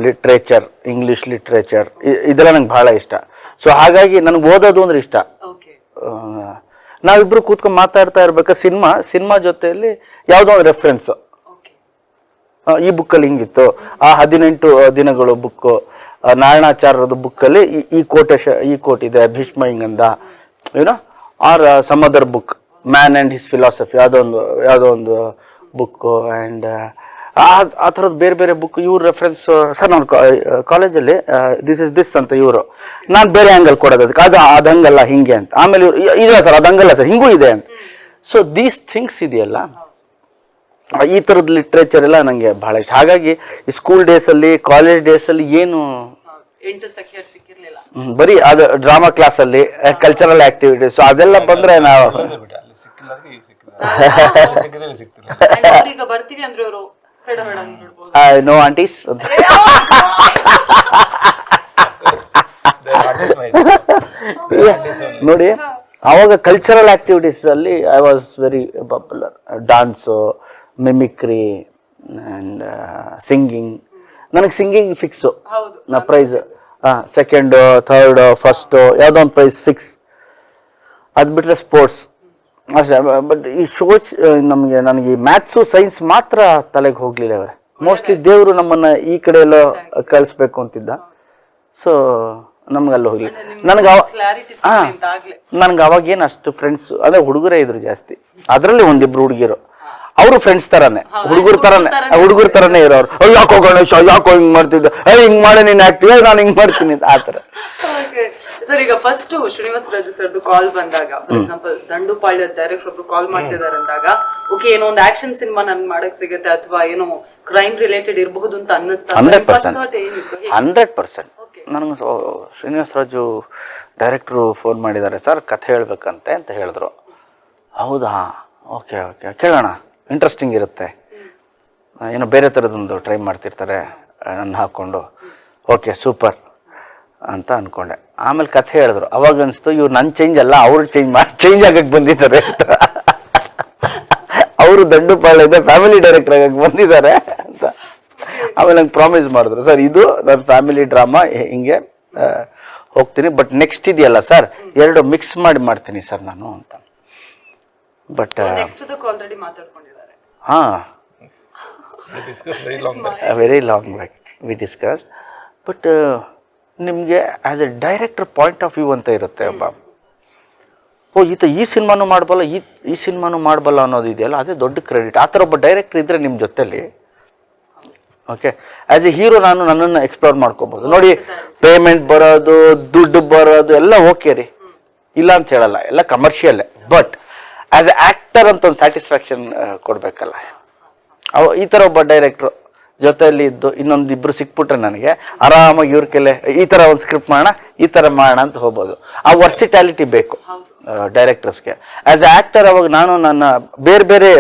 literature, English literature ಇದೆಲ್ಲ ನಂಗೆ ಭಾಳ ಇಷ್ಟ. ಸೊ ಹಾಗಾಗಿ ನನಗೆ ಓದೋದು ಅಂದ್ರೆ ಇಷ್ಟ. ನಾವಿಬ್ರು ಕೂತ್ಕೊಂಡು ಮಾತಾಡ್ತಾ ಇರ್ಬೇಕಾದ್ರೆ ಸಿನಿಮಾ ಜೊತೆಯಲ್ಲಿ ಯಾವುದೋ ಒಂದು ರೆಫರೆನ್ಸ್, ಈ ಬುಕ್ಕಲ್ಲಿ ಹಿಂಗಿತ್ತು, ಆ 18 ದಿನಗಳು ಬುಕ್ಕು, ನಾರಾಯಣಾಚಾರ್ಯರದ ಬುಕ್ಕಲ್ಲಿ ಈ ಕೋಟ್ ಇದೆ, ಭೀಷ್ಮ ಹಿಂಗಂದ, ಏನೋ or some other book, man and his philosophy, ಯಾವುದೋ ಒಂದು ಬುಕ್ಕು. ಆ್ಯಂಡ್ ಆ ಥರದ್ದು ಬೇರೆ ಬೇರೆ ಬುಕ್ ಇವ್ರ ರೆಫರೆನ್ಸ್. ಸರ್ ನಾನು ಕಾಲೇಜಲ್ಲಿ ದಿಸ್ ಇಸ್ ದಿಸ್ ಅಂತ ಇವರು, ನಾನು ಬೇರೆ ಆ್ಯಂಗಲ್ ಕೊಡೋದು ಅದಕ್ಕೆ, ಅದು ಹಂಗಲ್ಲ ಹಿಂಗೆ ಅಂತ. ಆಮೇಲೆ ಇವರು ಇಲ್ಲ ಸರ್ ಅದು ಹಂಗಲ್ಲ ಸರ್ ಹಿಂಗೂ ಇದೆ ಅಂತ. ಸೊ ದೀಸ್ ಥಿಂಗ್ಸ್ ಇದೆಯಲ್ಲ, ಈ ಥರದ ಲಿಟ್ರೇಚರ್ ಎಲ್ಲ ನನಗೆ ಭಾಳ ಇಷ್ಟ. ಹಾಗಾಗಿ ಈ ಸ್ಕೂಲ್ ಡೇಸಲ್ಲಿ ಕಾಲೇಜ್ ಡೇಸಲ್ಲಿ ಏನು 8 ಸಖಿಯರು ಸಿಕ್ಕಿರ್ಲಿಲ್ಲ, ಬರೀ ಅದು ಡ್ರಾಮಾ ಕ್ಲಾಸಲ್ಲಿ ಕಲ್ಚರಲ್ ಆಕ್ಟಿವಿಟೀಸ್ ಅದೆಲ್ಲ ಬಂದರೆ ನಾವು ಅಲ್ಲಿ ಸಿಕ್ಕಿಲ್ಲ ಅಂದ್ರೆ ಈಗ ಸಿಕ್ಕಿಲ್ಲ, ಸಿಕ್ಕಿದ್ರೆ ಸಿಕ್ತಿಲ್ಲ. And ಅವ್ರೀಗ ಬರ್ತೀವಿ ಅಂದ್ರೆ ಅವರು ಬೇಡ ಬೇಡ ಅಂದ್ಬಿಡ್ಬೋದು. ನೋ ಆಂಟೀಸ್ ಅಂತ. ನೋಡಿ ಅವಾಗ ಕಲ್ಚರಲ್ ಆಕ್ಟಿವಿಟೀಸ್ ಅಲ್ಲಿ I was very popular. Dance, mimicry and singing. ನನಗೆ ಸಿಂಗಿಂಗ್ ಫಿಕ್ಸು, ನಾ ಪ್ರೈಸ್ ಸೆಕೆಂಡು, ಥರ್ಡು, ಫಸ್ಟು ಯಾವುದೋ ಒಂದು ಪ್ರೈಸ್ ಫಿಕ್ಸ್. ಅದು ಬಿಟ್ಟರೆ ಸ್ಪೋರ್ಟ್ಸ್ ಅಷ್ಟೇ. ಬಟ್ ಈ ಶೋಸ್ ನನಗೆ ಈ ಮ್ಯಾಥ್ಸು ಸೈನ್ಸ್ ಮಾತ್ರ ತಲೆಗೆ ಹೋಗಲಿಲ್ಲ ಅವರೇ. ಮೋಸ್ಟ್ಲಿ ದೇವರು ನಮ್ಮನ್ನು ಈ ಕಡೆ ಎಲ್ಲ ಕಳಿಸ್ಬೇಕು ಅಂತಿದ್ದ. ಸೊ ನಮ್ಗಲ್ಲಿ ಹೋಗ್ಲಿ. ನನಗೆ ಅವಾಗೇನು ಅಷ್ಟು ಫ್ರೆಂಡ್ಸ್ ಅಂದರೆ ಹುಡುಗರೇ ಇದ್ರು ಜಾಸ್ತಿ. ಅದರಲ್ಲಿ ಒಂದಿಬ್ರು ಹುಡುಗಿರು, ಅವರು ಫ್ರೆಂಡ್ಸ್ ತರಾನೇ, ಹುಡುಗರ ತರಾನೇ ಇರೋರು. ಯಾಕೋ ಗಣೇಶ ಯಾಕೋ ಹಿಂಗ್ ಮಾಡ್ತಿದ್ದ, ಹಿಂಗ್ ಮಾಡಿ ನೀನ್ ಆಕ್ಟಿವ್, ನಾನು ಹಿಂಗ್ ಮಾಡ್ತೀನಿ ಆ ತರ. ಸರ್ ಈಗ ಫಸ್ಟ್ ಶ್ರೀನಿವಾಸ ರಾಜು ಸರ್ದು ಕಾಲ್ ಬಂದಾಗ, ಫಾರ್ ಎಕ್ಸಾಂಪಲ್ ದಂಡುಪಾಳ್ಯ ಡೈರೆಕ್ಟರ್ ಒಬ್ರು ಕಾಲ್ ಮಾಡ್ತಿದ್ದಾರೆ ಅಂದಾಗ, ಓಕೆ ಏನೋ ಒಂದು ಆಕ್ಷನ್ ಸಿನಿಮಾ ನನ್ ಮಾಡಕ್ ಸಿಗುತ್ತೆ ಅಥವಾ ಏನೋ ಕ್ರೈಮ್ ರಿಲೇಟೆಡ್ ಇರಬಹುದು ಅಂತ ಅನ್ನಿಸ್ತಾ? 100% ನನಗೆ ಶ್ರೀನಿವಾಸ ರಾಜು ಡೈರೆಕ್ಟ್ರು ಫೋನ್ ಮಾಡಿದ್ದಾರೆ, ಸರ್ ಕಥೆ ಹೇಳ್ಬೇಕಂತೆ ಅಂತ ಹೇಳಿದ್ರು. ಹೌದಾ, ಓಕೆ ಓಕೆ ಕೇಳೋಣ, ಇಂಟ್ರೆಸ್ಟಿಂಗ್ ಇರುತ್ತೆ, ಏನೋ ಬೇರೆ ಥರದೊಂದು ಟ್ರೈ ಮಾಡ್ತಿರ್ತಾರೆ ನನ್ನ ಹಾಕ್ಕೊಂಡು. ಓಕೆ ಸೂಪರ್ ಅಂತ ಅಂದ್ಕೊಂಡೆ. ಆಮೇಲೆ ಕಥೆ ಹೇಳಿದ್ರು. ಅವಾಗ ಅನಿಸ್ತು ಇವ್ರು ನನ್ನ ಚೇಂಜ್ ಅಲ್ಲ, ಅವ್ರು ಚೇಂಜ್ ಆಗಕ್ಕೆ ಬಂದಿದ್ದಾರೆ ಅಂತ. ಅವರು ದಂಡುಪಾಳ್ಯದ ಫ್ಯಾಮಿಲಿ ಡೈರೆಕ್ಟರ್ ಆಗಕ್ಕೆ ಬಂದಿದ್ದಾರೆ ಅಂತ. ಆಮೇಲೆ ನಂಗೆ ಪ್ರಾಮಿಸ್ ಮಾಡಿದ್ರು, ಸರ್ ಇದು ನನ್ನ ಫ್ಯಾಮಿಲಿ ಡ್ರಾಮಾ ಹಿಂಗೆ ಹೋಗ್ತೀನಿ, ಬಟ್ ನೆಕ್ಸ್ಟ್ ಇದೆಯಲ್ಲ ಸರ್ ಎರಡು ಮಿಕ್ಸ್ ಮಾಡ್ತೀನಿ ಸರ್ ನಾನು ಅಂತ. ಬಟ್ ಹಾಂ very long back we discuss. But ನಿಮಗೆ as a director point of view ಅಂತ ಇರುತ್ತೆ. ಒಬ್ಬ ಈ ಸಿನಿಮಾನು ಮಾಡಬಲ್ಲ, ಈ ಸಿನಿಮಾನು ಮಾಡಬಲ್ಲ ಅನ್ನೋದು ಇದೆಯಲ್ಲ, ಅದೇ ದೊಡ್ಡ ಕ್ರೆಡಿಟ್. ಆ ಥರ ಒಬ್ಬ ಡೈರೆಕ್ಟರ್ ಇದ್ದರೆ ನಿಮ್ಮ ಜೊತೆಲಿ, ಓಕೆ ಆ್ಯಸ್ ಎ ಹೀರೋ ನಾನು ನನ್ನನ್ನು ಎಕ್ಸ್ಪ್ಲೋರ್ ಮಾಡ್ಕೋಬೋದು. ನೋಡಿ ಪೇಮೆಂಟ್ ಬರೋದು, ದುಡ್ಡು ಬರೋದು ಎಲ್ಲ ಓಕೆ ರೀ, ಇಲ್ಲ ಅಂತ ಹೇಳಲ್ಲ, ಎಲ್ಲ ಕಮರ್ಷಿಯಲ್ಲೇ. ಬಟ್ ಆ್ಯಸ್ ಎ ಆ್ಯಕ್ಟರ್ ಅಂತ ಒಂದು ಸ್ಯಾಟಿಸ್ಫ್ಯಾಕ್ಷನ್ ಕೊಡಬೇಕಲ್ಲ. ಈ ಥರ ಒಬ್ಬ ಡೈರೆಕ್ಟ್ರು ಜೊತೆಯಲ್ಲಿ ಇದ್ದು ಇನ್ನೊಂದಿಬ್ಬರು ಸಿಕ್ಬಿಟ್ರೆ ನನಗೆ ಆರಾಮಾಗಿ ಇವ್ರ ಕೆಲೆ ಈ ಥರ ಒಂದು ಸ್ಕ್ರಿಪ್ಟ್ ಮಾಡೋಣ, ಈ ಥರ ಮಾಡೋಣ ಅಂತ ಹೋಗ್ಬೋದು. ಆ ವರ್ಸಿಟ್ಯಾಲಿಟಿ ಬೇಕು ಡೈರೆಕ್ಟರ್ಸ್ಗೆ. ಆ್ಯಸ್ ಎ ಆ್ಯಕ್ಟರ್ ಅವಾಗ ನಾನು ನನ್ನ ಬೇರೆ ಬೇರೆ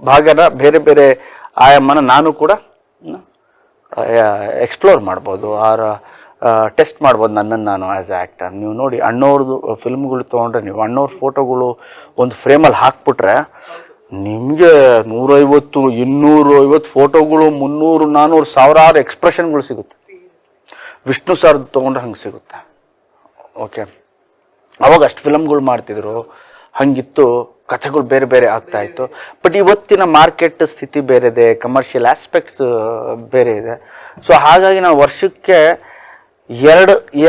ಭಾಗನ, ಬೇರೆ ಬೇರೆ ಆಯಾಮನ ನಾನು ಕೂಡ ಎಕ್ಸ್ಪ್ಲೋರ್ ಮಾಡ್ಬೋದು, ಆರ್ ಟೆಸ್ಟ್ ಮಾಡ್ಬೋದು ನನ್ನನ್ನು ನಾನು ಆ್ಯಸ್ ಎ ಆ್ಯಕ್ಟರ್. ನೀವು ನೋಡಿ ಅಣ್ಣವ್ರದ್ದು ಫಿಲ್ಮ್ಗಳು ತೊಗೊಂಡ್ರೆ, ನೀವು ಅಣ್ಣವ್ರ ಫೋಟೋಗಳು ಒಂದು ಫ್ರೇಮಲ್ಲಿ ಹಾಕ್ಬಿಟ್ರೆ ನಿಮಗೆ 150, 250 ಫೋಟೋಗಳು, 300, 400, ಸಾವಿರಾರು ಎಕ್ಸ್ಪ್ರೆಷನ್ಗಳು ಸಿಗುತ್ತೆ. ವಿಷ್ಣು ಸರ್ದು ತೊಗೊಂಡ್ರೆ ಹಂಗೆ ಸಿಗುತ್ತೆ. ಓಕೆ ಅವಾಗ ಅಷ್ಟು ಫಿಲಮ್ಗಳು ಮಾಡ್ತಿದ್ರು, ಹಂಗಿತ್ತು, ಕಥೆಗಳು ಬೇರೆ ಬೇರೆ ಆಗ್ತಾಯಿತ್ತು. ಬಟ್ ಇವತ್ತಿನ ಮಾರ್ಕೆಟ್ ಸ್ಥಿತಿ ಬೇರೆ ಇದೆ, ಕಮರ್ಷಿಯಲ್ ಆಸ್ಪೆಕ್ಟ್ಸ್ ಬೇರೆ ಇದೆ. ಸೊ ಹಾಗಾಗಿ ನಾವು ವರ್ಷಕ್ಕೆ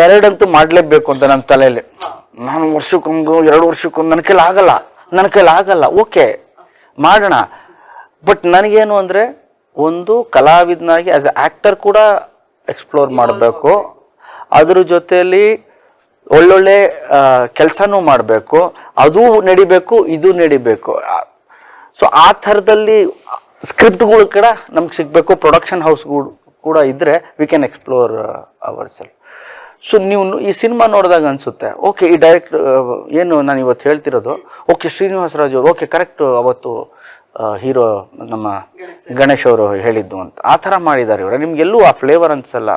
ಎರಡಂತೂ ಮಾಡಲೇಬೇಕು ಅಂತ ನನ್ನ ತಲೆಯಲ್ಲಿ. ನಾನು ವರ್ಷಕ್ಕೊಂದು 2 ವರ್ಷಕ್ಕೊಂದು ನನ್ನ ಕೈಲಿ ಆಗಲ್ಲ. ಓಕೆ ಮಾಡೋಣ. ಬಟ್ ನನಗೇನು ಅಂದರೆ, ಒಂದು ಕಲಾವಿದನಾಗಿ ಆ್ಯಸ್ ಎ ಆ್ಯಕ್ಟರ್ ಕೂಡ ಎಕ್ಸ್ಪ್ಲೋರ್ ಮಾಡಬೇಕು, ಅದ್ರ ಜೊತೆಯಲ್ಲಿ ಒಳ್ಳೊಳ್ಳೆ ಕೆಲಸನೂ ಮಾಡಬೇಕು, ಅದು ನಡಿಬೇಕು, ಇದು ನಡಿಬೇಕು. ಸೊ ಆ ಥರದಲ್ಲಿ ಸ್ಕ್ರಿಪ್ಟ್ಗಳು ಕೂಡ ನಮ್ಗೆ ಸಿಗಬೇಕು. ಪ್ರೊಡಕ್ಷನ್ ಹೌಸ್ಗಳು ಕೂಡ ಇದ್ದರೆ we can explore our self. So ನೀವು ಈ ಸಿನಿಮಾ ನೋಡಿದಾಗ ಅನಿಸುತ್ತೆ, ಓಕೆ ಈ ಡೈರೆಕ್ಟ್ ಏನು ನಾನು ಇವತ್ತು ಹೇಳ್ತಿರೋದು, ಓಕೆ ಶ್ರೀನಿವಾಸ ರಾಜು ಅವರು ಓಕೆ ಕರೆಕ್ಟು ಅವತ್ತು ಹೀರೋ ನಮ್ಮ ಗಣೇಶ್ ಅವರು ಹೇಳಿದ್ದು ಅಂತ ಆ ಥರ ಮಾಡಿದ್ದಾರೆ ಇವರು. ನಿಮ್ಗೆಲ್ಲೂ ಆ ಫ್ಲೇವರ್ ಅನ್ಸಲ್ಲ,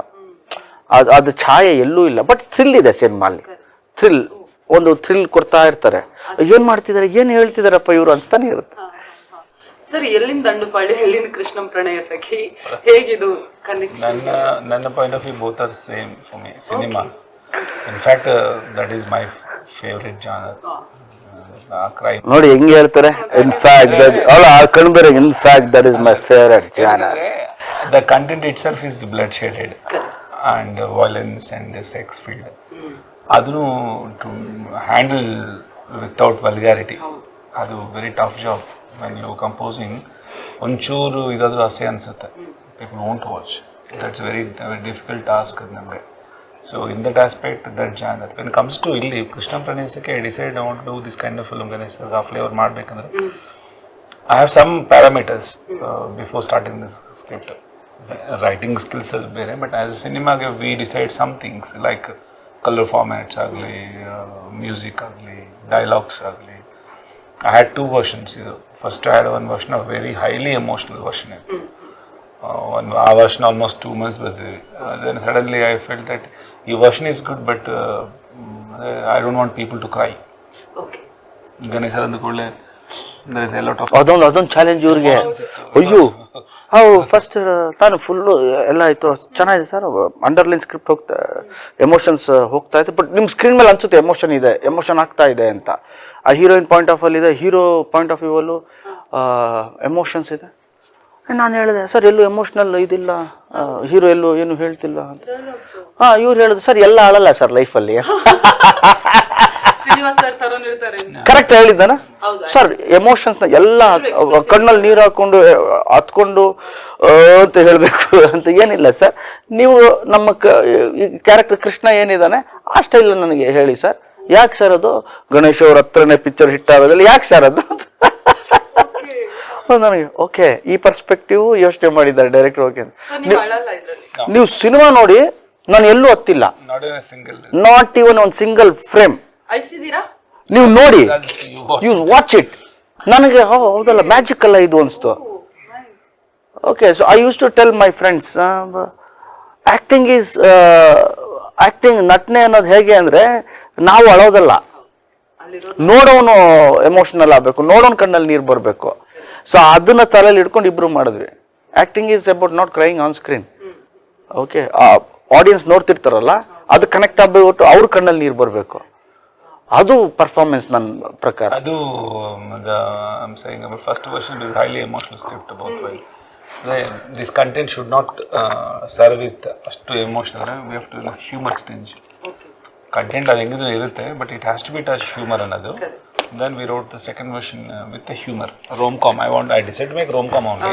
ಅದು ಛಾಯೆ ಎಲ್ಲೂ ಇಲ್ಲ. ಬಟ್ ಥ್ರಿಲ್ ಇದೆ ಸಿನಿಮಾಲಿ, ಒಂದು ಥ್ರಿಲ್ ಕೊಡ್ತಾ ಇರ್ತಾರೆ. ಏನು ಮಾಡ್ತಿದ್ದಾರೆ, ಏನು ಹೇಳ್ತಿದಾರಪ್ಪ ಇವರು ಅನ್ಸ್ತಾನೆ ಇರುತ್ತೆ. ಸರ್ ಎಲ್ಲಿಂದ ದಂಡುಪಾಳ್ಯ, ಎಲ್ಲಿಂದ ಕೃಷ್ಣಂ ಪ್ರಣಯ ಸಖಿ, ಹೇಗಿದು ಕನೆಕ್ಷನ್? ನನ್ನ point of view both are same for me. Cinemas in fact that is my favourite genre. ನೋಡಿ ಹೆಂಗೆ ಹೇಳ್ತಾರೆ, ಇನ್ ಫ್ಯಾಕ್ಟ್ ಕಣ್ಬರ in fact that is my favourite genre. The content itself is blood shaded and violence and sex field. ಅದನ್ನು to handle without vulgarity. ಅದು very tough job when you composing. ಒಂಚೂರು ಇದಾದರೂ ಅಸೆ ಅನಿಸುತ್ತೆ, people won't watch. That's very difficult task ಅದು ನಮಗೆ. So in that aspect that genre when comes to ಇಲ್ಲಿ ಕೃಷ್ಣ ಪ್ರಣಯಸಕ್ಕೆ I decide I want to do this kind of film. Ganesh ಆ flavour ಮಾಡಬೇಕಂದ್ರೆ I have some parameters before starting this script. Writing skills are ಬೇರೆ, but as a cinema we decide some things like color formats ಆಗಲಿ, music ಆಗಲಿ, dialogues ಆಗಲಿ. I had two versions. First I had one version, a very highly emotional version. ಆ version almost 2 months ಬರ್ತೀವಿ. Then suddenly I felt that ಈ version is good, but I don't want people to cry. Okay. Ganesh ಅಂದ ಕೂಡಲೇ there is a lot of ಅದೊಂದು challenge ಇವ್ರಿಗೆ. ಅಯ್ಯೋ first ತಾನು full ಎಲ್ಲ ಆಯಿತು, ಚೆನ್ನಾಗಿದೆ ಸರ್, ಅಂಡರ್ಲೈನ್ ಸ್ಕ್ರಿಪ್ಟ್ ಹೋಗ್ತಾ, ಎಮೋಷನ್ಸ್ ಹೋಗ್ತಾ ಇತ್ತು, ಬಟ್ ನಿಮ್ಮ ಸ್ಕ್ರೀನ್ ಮೇಲೆ ಅನ್ಸುತ್ತೆ ಎಮೋಷನ್ ಇದೆ, ಎಮೋಷನ್ ಆಗ್ತಾ ಇದೆ ಅಂತ. ಆ ಹೀರೋಯಿನ್ ಪಾಯಿಂಟ್ ಆಫ್ ಅಲ್ಲಿ ಇದೆ, ಹೀರೋ ಪಾಯಿಂಟ್ ಆಫ್ ವ್ಯೂ ಅಲ್ಲೂ ಎಮೋಷನ್ಸ್ ಇದೆ. ನಾನು ಹೇಳಿದೆ ಸರ್ ಎಲ್ಲೂ ಎಮೋಷ್ನಲ್ ಇದಿಲ್ಲ, ಹೀರೋ ಎಲ್ಲೂ ಏನು ಹೇಳ್ತಿಲ್ಲ ಅಂತ. ಇವ್ರು ಹೇಳಿದ್ರು ಸರ್ ಎಲ್ಲ ಆಳಲ್ಲ ಸರ್ ಲೈಫಲ್ಲಿ. ಕರೆಕ್ಟ್ ಹೇಳಿದ್ದಾನ ಸರ್, ಎಮೋಷನ್ಸ್ ನ ಎಲ್ಲ ಕಣ್ಣಲ್ಲಿ ನೀರು ಹಾಕೊಂಡು ಹತ್ಕೊಂಡು ಅಂತ ಹೇಳ್ಬೇಕು ಅಂತ ಏನಿಲ್ಲ ಸರ್. ನೀವು ನಮ್ಮ ಕ್ಯಾರೆಕ್ಟರ್ ಕೃಷ್ಣ ಏನಿದ್ದಾನೆ ಆ ಸ್ಟೈಲ್ ನನಗೆ ಹೇಳಿ ಸರ್. ಯಾಕೆ ಸರ್ ಅದು ಗಣೇಶ್ ಅವ್ರ ಹತ್ರನೇ ಪಿಕ್ಚರ್ ಹಿಟ್ ಆಗೋದಿಲ್ಲ, ಯಾಕೆ ಸರ್ ಅದು ನನಗೆ ಓಕೆ ಈ ಪರ್ಸ್ಪೆಕ್ಟಿವ್ ಯೋಚನೆ ಮಾಡಿದ್ದಾರೆ ಡೈರೆಕ್ಟರ್. ಓಕೆ ನೀವು ಸಿನಿಮಾ ನೋಡಿ ನಾನು ಎಲ್ಲೂ ಹತ್ತಿಲ್ಲ, not even one single frame. ನೀವು ನೋಡಿ, ಯು ವಾಚ್ ಇಟ್. ನನಗೆ ಹೌದಲ್ಲ ಮ್ಯಾಜಿಕ್ ಅಲ್ಲ ಇದು ಅನಿಸ್ತು. Okay, so I use to tell my friends, acting is acting. ನಟನೆ ಅನ್ನೋದು ಹೇಗೆ ಅಂದರೆ ನಾವು ಅಳೋದಲ್ಲ, ನೋಡೋನು ಎಮೋಷನಲ್ ಆಗಬೇಕು, ನೋಡೋನ್ ಕಣ್ಣಲ್ಲಿ ನೀರು ಬರಬೇಕು. ಸೊ ಅದನ್ನ ತಲೆಯಲ್ಲಿ ಇಟ್ಕೊಂಡು ಇಬ್ರು ಮಾಡಿದ್ವಿ. Acting is about not crying on screen. Okay, audience ನೋಡ್ತಿರ್ತಾರಲ್ಲ ಅದು ಕನೆಕ್ಟ್ ಆಗ್ಬಿಟ್ಟು ಅವ್ರ ಕಣ್ಣಲ್ಲಿ ನೀರು ಬರಬೇಕು. ಅದು ಪರ್ಫಾರ್ಮೆನ್ಸ್ ನನ್ನ ಪ್ರಕಾರ. ಅದು I'm saying about first version is highly emotional script both way. This content should not serve with ಅಷ್ಟು emotional. We have to humor stinge. Content ಅದು ಹೆಂಗಿದ್ರು ಇರುತ್ತೆ, but it has to be touch humour ಅನ್ನೋದು. Then we wrote the second version with the humor, rom-com. I decided to make rom-com only.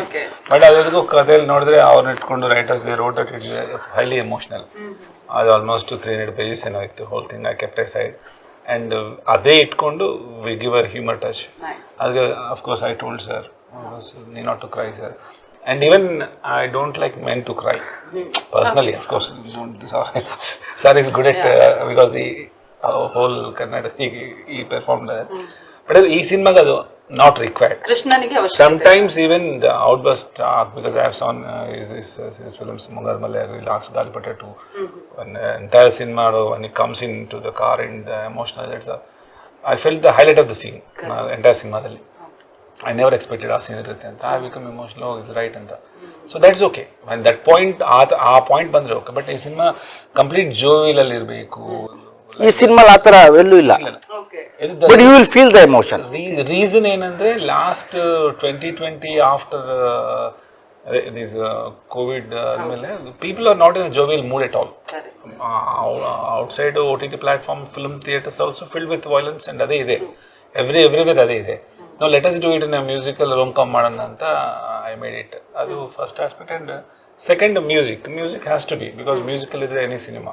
But ಅದಕ್ಕೂ ಕಥೆಯಲ್ಲಿ ನೋಡಿದ್ರೆ ಅವ್ರನ್ನ ಇಟ್ಕೊಂಡು writers they wrote that it's highly emotional. ಅದು almost 300 pages ಏನೋ ಇತ್ತು. Whole thing I kept aside. And ಅದೇ ಇಟ್ಕೊಂಡು we give a humor touch. ಅದಕ್ಕೆ of course I told sir, need not to cry sir. And even I don't like men to cry. Personally, of course, sir is good at because he whole Karnataka he performed that. But ಈ ಸಿನಿಮಾಗೆ ಅದು not required. Sometimes even the outburst because I have seen his films Mungar Malayari, Last Galipata too. When entire cinema when he comes into the car and the emotional, I felt the highlight of the scene. Entire cinema dalli I never expected ಆ scene ಇರುತ್ತೆ ಅಂತ. I become emotional, oh, it's right ಅಂತ. So that's okay. When that point ಆ point ಬಂದ್ರೆ okay. But ಈ cinema complete ಜೋವಿಲ್ ಅಲ್ಲಿ ಇರಬೇಕು. ಈ ಸಿನಿಮಾ ಆ ಥರ ಎಲ್ಲೂ ಇಲ್ಲ. But you will feel the emotion. Reason ಏನಂದ್ರೆ ಲಾಸ್ಟ್ 2020 ಆಫ್ಟರ್ this COVID ಆದ್ಮೇಲೆ people are not in a jovial mood at all. Outside OTT platform, film theaters also filled with violence and ಅದೇ ಇದೆ. everywhere ಅದೇ ಇದೆ. Now let us do it in a musical rom-com ಮಾಡೋಣ ಅಂತ I made it. ಅದು first aspect. And second music has to be because musical ಇದ್ರೆ any cinema.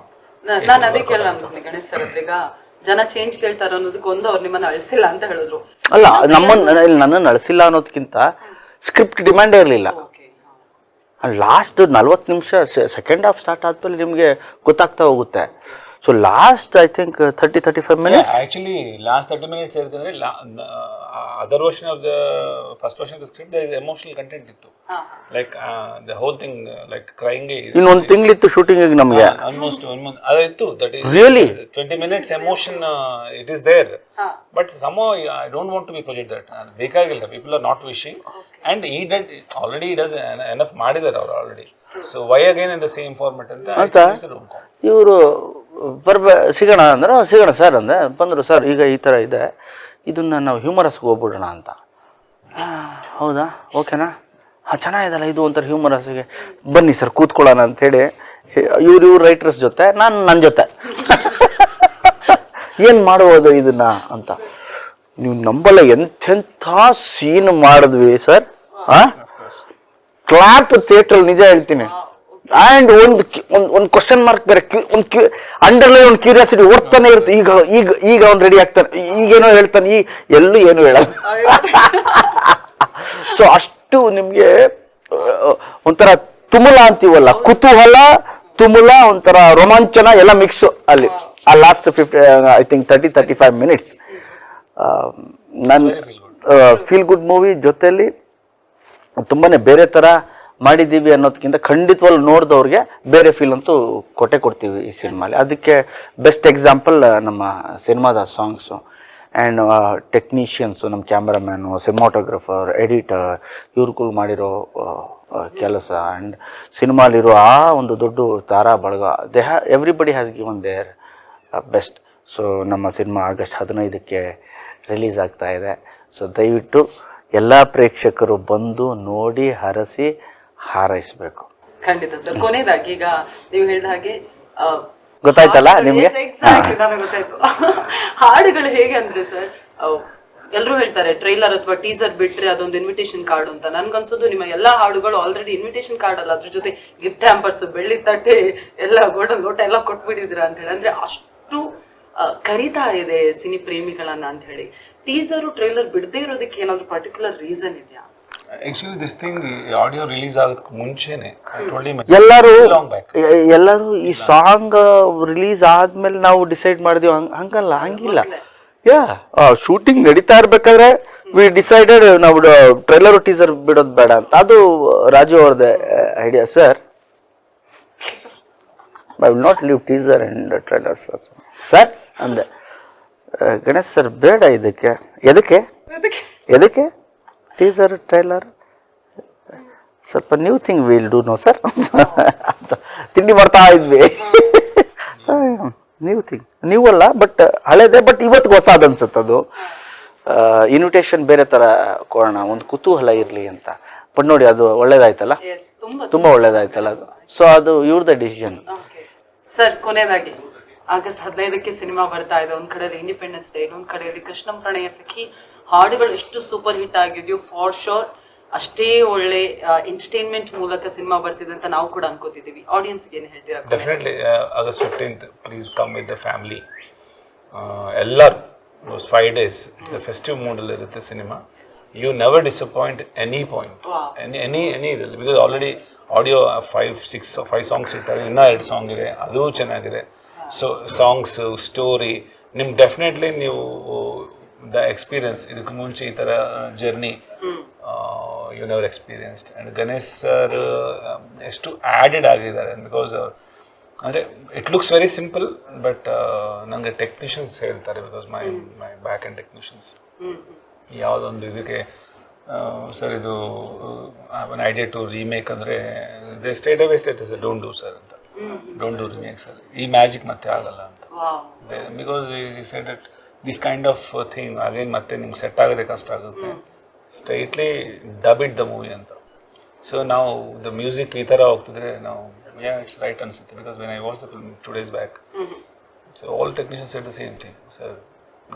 ನಾನು ಅದೇ ಕೇಳೋಣ ಅನ್ಕೊಂಡೆ ಗಣೇಶ್ ಸರ್ ಹತ್ರ. ಈಗ ಜನ ಚೇಂಜ್ ಕೇಳ್ತಾರ ಅನ್ನೋದಕ್ಕೆ ಒಂದು ಅವ್ರು ನಿಮ್ಮನ್ನ ಅಳಿಸಿಲ್ಲ ಅಂತ ಹೇಳಿದ್ರು. ಅಲ್ಲ, ನನ್ನನ್ನು ಅಳಿಸಿಲ್ಲ ಅನ್ನೋದಕ್ಕಿಂತ ಸ್ಕ್ರಿಪ್ಟ್ ಡಿಮ್ಯಾಂಡೇ ಇರಲಿಲ್ಲ. ಲಾಸ್ಟ್ 40 ನಿಮಿಷ ಸೆಕೆಂಡ್ ಹಾಫ್ ಸ್ಟಾರ್ಟ್ ಆದ್ಮೇಲೆ ನಿಮಗೆ ಗೊತ್ತಾಗ್ತಾ ಹೋಗುತ್ತೆ. So last I think 30-35 minutes. Actually last 30 minutes ಹೇಳ್ತಂದ್ರೆ other version of the first version of the script there is emotional content ಇತ್ತು. Like the whole thing like crying. ಇನ್ನೊಂದು ತಿಂಗಳಿತ್ತು shooting ನಮಗೆ. Almost 1 month ಅದಿತ್ತು. That is really 20 minutes emotion it is there. But somehow I don't want to be project that. ಬೇಕಾಗಿಲ್ಲ, people are not wishing. And he did already does enough ಮಾಡಿದ್ದಾರೆ ಅವರು already. So why again in the same format ಅಂತ ಇವರು ಸಿಗೋಣ ಅಂದ್ರೆ ಸಿಗೋಣ sir ಅಂದೆ. ಬಂದರು ಸರ್ ಈಗ ಈ ಥರ ಇದೆ, ಇದನ್ನು ನಾವು ಹ್ಯೂಮರಸ್ಗೆ ಹೋಗ್ಬಿಡೋಣ ಅಂತ. ಹೌದಾ, ಓಕೆನಾ, ಚೆನ್ನಾಗಿದಲ್ಲ ಇದು ಒಂಥರ ಹ್ಯೂಮರಸ್ಗೆ, ಬನ್ನಿ ಸರ್ ಕೂತ್ಕೊಳ್ಳೋಣ ಅಂಥೇಳಿ ಇವ್ರ ರೈಟರ್ಸ್ ಜೊತೆ ನಾನು ನನ್ನ ಜೊತೆ ಏನು ಮಾಡ್ಬೋದು ಇದನ್ನ ಅಂತ. ನೀವು ನಂಬಲ್ಲ ಎಂತೆಂಥ ಸೀನ್ ಮಾಡಿದ್ವಿ ಸರ್. ಕ್ಲಾಪ್ ಥಿಯೇಟರ್ ನಿಜ ಹೇಳ್ತೀನಿ. ಆ್ಯಂಡ್ ಒಂದು ಕ್ವಶನ್ ಮಾರ್ಕ್ ಬೇರೆ, ಒಂದು ಅಂಡರ್ಲೈನ್ ಒಂದು ಕ್ಯೂರಿಯಾಸಿಟಿ ಓಡ್ತಾನೆ ಇರುತ್ತೆ. ಈಗ ಅವ್ನು ರೆಡಿ ಆಗ್ತಾನೆ, ಈಗೇನೋ ಹೇಳ್ತಾನೆ, ಎಲ್ಲೂ ಏನು ಹೇಳಲ್ಲ. ಸೊ ಅಷ್ಟು ನಿಮಗೆ ಒಂಥರ ತುಮುಲ ಅಂತೀವಲ್ಲ, ಕುತೂಹಲ, ತುಮುಲ, ಒಂಥರ ರೋಮಾಂಚನ ಎಲ್ಲ ಮಿಕ್ಸ್ ಅಲ್ಲಿ ಆ ಲಾಸ್ಟ್ 35 ಮಿನಿಟ್ಸ್. ನನ್ನ ಫೀಲ್ ಗುಡ್ ಮೂವಿ ಜೊತೆಲಿ ತುಂಬಾನೇ ಬೇರೆ ಥರ ಮಾಡಿದ್ದೀವಿ ಅನ್ನೋದಕ್ಕಿಂತ ಖಂಡಿತವಾಗ್ಲೂ ನೋಡಿದವ್ರಿಗೆ ಬೇರೆ ಫೀಲ್ ಅಂತೂ ಕೊಡ್ತೀವಿ ಈ ಸಿನಿಮಾಲಿ. ಅದಕ್ಕೆ ಬೆಸ್ಟ್ ಎಕ್ಸಾಂಪಲ್ ನಮ್ಮ ಸಿನಿಮಾದ ಸಾಂಗ್ಸು ಆ್ಯಂಡ್ ಟೆಕ್ನಿಷಿಯನ್ಸು, ನಮ್ಮ ಕ್ಯಾಮ್ರಾಮ್ಯಾನು, ಸಿನಿಮಾಟೋಗ್ರಫರ್, ಎಡಿಟರ್, ಇವ್ರುಗಳು ಮಾಡಿರೋ ಕೆಲಸ ಆ್ಯಂಡ್ ಸಿನಿಮಾಲಿರೋ ಆ ಒಂದು ದೊಡ್ಡ ತಾರಾ ಬಳಗ, everybody has given there best. So ನಮ್ಮ ಸಿನಿಮಾ ಆಗಸ್ಟ್ 15ಕ್ಕೆ ರಿಲೀಸ್ ಆಗ್ತಾ ಇದೆ. ಸೊ ದಯವಿಟ್ಟು ಎಲ್ಲ ಪ್ರೇಕ್ಷಕರು ಬಂದು ನೋಡಿ ಹರಸಿ ಹಾರೈಸಬೇಕು. ಖಂಡಿತ ಸರ್. ಕೊನೆಯದಾಗಿ ಈಗ ನೀವು ಹೇಳಿದ ಹಾಗೆ ಗೊತ್ತಾಯ್ತಲ್ಲ ನಿಮ್ಗೆ? ಗೊತ್ತಾಯ್ತು. ಹಾಡುಗಳು ಹೇಗೆ ಅಂದ್ರೆ ಸರ್, ಎಲ್ಲರೂ ಹೇಳ್ತಾರೆ ಟ್ರೈಲರ್ ಅಥವಾ ಟೀಸರ್ ಬಿಟ್ರೆ ಅದೊಂದು ಇನ್ವಿಟೇಷನ್ ಕಾರ್ಡ್ ಅಂತ. ನನ್ಗನ್ಸೋದು ನಿಮ್ಮ ಎಲ್ಲಾ ಹಾಡುಗಳು ಆಲ್ರೆಡಿ ಇನ್ವಿಟೇಷನ್ ಕಾರ್ಡ್ ಅಲ್ಲ, ಅದ್ರ ಜೊತೆ ಗಿಫ್ಟ್ ಹ್ಯಾಂಪರ್ಸ್, ಬೆಳ್ಳಿ ತಟ್ಟೆ, ಎಲ್ಲ ಗೋಲ್ಡನ್ ಲೋಟ ಎಲ್ಲ ಕೊಟ್ಬಿಟ್ಟಿದ್ರ ಅಂತ ಹೇಳಿ. ಅಂದ್ರೆ ಅಷ್ಟು ಕರೀತಾ ಇದೆ ಸಿನಿ ಪ್ರೇಮಿಗಳನ್ನ ಅಂತ ಹೇಳಿ. ಟೀಸರು ಟ್ರೈಲರ್ ಬಿಡದೇ ಇರೋದಕ್ಕೆ ಏನಾದ್ರು ಪರ್ಟಿಕ್ಯುಲರ್ ರೀಸನ್ ಇದೆಯಾ? Actually, this thing, audio release ಆಗೋದಕ್ಕೆ ಮುಂಚೆನೆ ಎಲ್ಲರೂ ಈ ಸಾಂಗ್ ರಿಲೀಸ್ ಆದ್ಮೇಲೆ ನಾವು ಡಿಸೈಡ್ ಮಾಡಿದ್ವಿ, ಹಂಗಿಲ್ಲ. ಶೂಟಿಂಗ್ ನಡೀತಾ ಇರ್ಬೇಕಾದ್ರೆ ವಿ ಡಿಸೈಡೆಡ್ ನಾವು ಟ್ರೈಲರ್ ಟೀಸರ್ ಬಿಡೋದು ಬೇಡ ಅಂತ. ಅದು ರಾಜು ಅವ್ರದ್ದೇ idea. Sir, I will not leave teaser and trailer sir ಅಂದೆ. ಗಣೇಶ್ ಸರ್ ಬೇಡ, ಎದಕ್ಕೆ ಟೀಸರ್ ಟ್ರೈಲರ್, ಸ್ವಲ್ಪ new thing will do no sir. ತಿಂಡಿ ಮಾಡ್ತಾ ಇದ್ವಿ. ನ್ಯೂ ಥಿಂಗ್, ನ್ಯೂ ಅಲ್ಲ ಬಟ್ ಹಳೇದೇ, ಬಟ್ ಇವತ್ತಿಗೆ ಹೊಸದು ಅನ್ಸುತ್ತೆ. ಅದು ಇನ್ವಿಟೇಷನ್ ಬೇರೆ ಥರ ಕೊಡೋಣ, ಒಂದು ಕುತೂಹಲ ಇರಲಿ ಅಂತ. ಬಟ್ ನೋಡಿ ಅದು ಒಳ್ಳೇದಾಯ್ತಲ್ಲ, ತುಂಬಾ ಒಳ್ಳೇದಾಯ್ತಲ್ಲ ಅದು. ಸೊ ಅದು ಇವ್ರದ್ದೇ ಡಿಸಿಷನ್. ಸರ್, ಕೊನೆಯದಾಗಿ ಆಗಸ್ಟ್ 15ಕ್ಕೆ ಸಿನಿಮಾ ಬರ್ತಾ ಇದೆ. ಒಂದ್ ಕಡೆಯಲ್ಲಿ ಇಂಡಿಪೆಂಡೆನ್ಸ್ ಡೇ, ಇನ್ನೊಂದ್ ಕಡೆಯಲ್ಲಿ ಕೃಷ್ಣಂ ಪ್ರಣಯ ಸಖಿ. ಹಾಡುಗಳು ಎಷ್ಟು ಸೂಪರ್ ಹಿಟ್ ಆಗಿದೆಯೋ, ಫಾರ್ ಶೋರ್ ಅಷ್ಟೇ ಒಳ್ಳೆ ಎಂಟರ್ಟೈನ್ಮೆಂಟ್ ಮೂಲಕ ಸಿನಿಮಾ ಬರ್ತಿದೆ ಅಂತ ನಾವು ಕೂಡ ಅನ್ಕೋತಿದೀವಿ. ಆಡಿಯನ್ಸ್ಗೆ ಏನು ಹೇಳ್ತೀರಾ? Definitely August 15th please come with the family. ಎಲ್ಲರೂ 5 days ಇಟ್ಸ್ ಅ ಫೆಸ್ಟಿವ್ ಮೂಡಲ್ಲಿ ಇರುತ್ತೆ cinema. You never disappoint any point, any ಇದರಲ್ಲಿ. ಬಿಕಾಸ್ ಆಲ್ರೆಡಿ ಆಡಿಯೋ 5 ಸಾಂಗ್ಸ್ ಇಟ್ಟಾರೆ, ಇನ್ನೂ 2 ಸಾಂಗ್ ಇದೆ, ಅದು ಚೆನ್ನಾಗಿದೆ. ಸೊ ಸಾಂಗ್ಸು, ಸ್ಟೋರಿ ನಿಮ್ಗೆ ಡೆಫಿನೆಟ್ಲಿ ನೀವು ದ ಎಕ್ಸ್ಪೀರಿಯನ್ಸ್, ಇದಕ್ಕೆ ಮುಂಚೆ ಈ ಥರ journey you never experienced. And Ganesh sir ಎಷ್ಟು ಆ್ಯಡೆಡ್ ಆಗಿದ್ದಾರೆ, ಬಿಕಾಸ್ ಅಂದರೆ it looks very simple, but ನನಗೆ ಟೆಕ್ನಿಷಿಯನ್ಸ್ ಹೇಳ್ತಾರೆ, because my back and technicians ಯಾವುದೊಂದು ಇದಕ್ಕೆ ಸರ್ ಇದು ಒನ್ ಐಡಿಯಾ ಟು ರೀಮೇಕ್ ಅಂದರೆ they state away set is don't do sir ಅಂತ, ಡೋಂಟ್ ಡೂ ರೀಮೇಕ್ ಸರ್, ಈ ಮ್ಯಾಜಿಕ್ ಮತ್ತೆ ಆಗಲ್ಲ ಅಂತ. ಬಿಕಾಸ್ ಈ set that this kind of thing again ಮತ್ತೆ ನಿಮ್ಗೆ ಸೆಟ್ ಆಗೋದೇ ಕಷ್ಟ ಆಗುತ್ತೆ, straightly dub it the movie ಅಂತ. ಸೊ ನಾವು ದ ಮ್ಯೂಸಿಕ್ ಈ ಥರ ಹೋಗ್ತಿದ್ರೆ ನಾವು ಇಟ್ಸ್ ರೈಟ್ ಅನ್ಸುತ್ತೆ. Because when I watch the film 2 days back, so all technicians said the same thing, sir